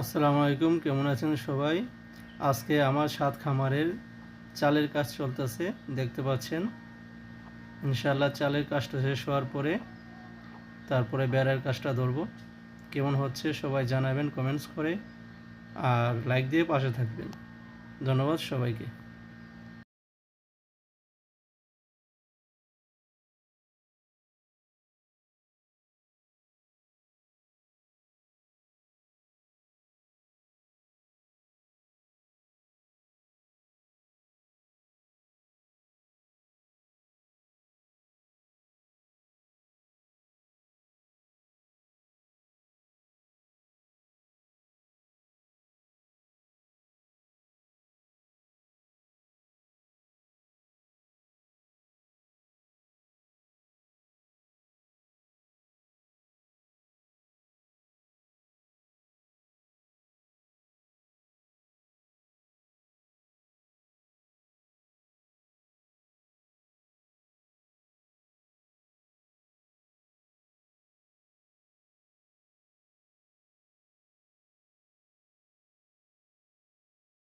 আসসালামু আলাইকুম, কেমন আছেন সবাই? আজকে আমার ৭ খামারের চালের কাজ চলতেছে, দেখতে পাচ্ছেন। ইনশাআল্লাহ চালের কাজটা শেষ হওয়ার পরে তারপরে বেড়ার কাজটা ধরব। কেমন হচ্ছে সবাই জানাবেন কমেন্টস করে, আর লাইক দিয়ে পাশে থাকবেন। ধন্যবাদ সবাইকে।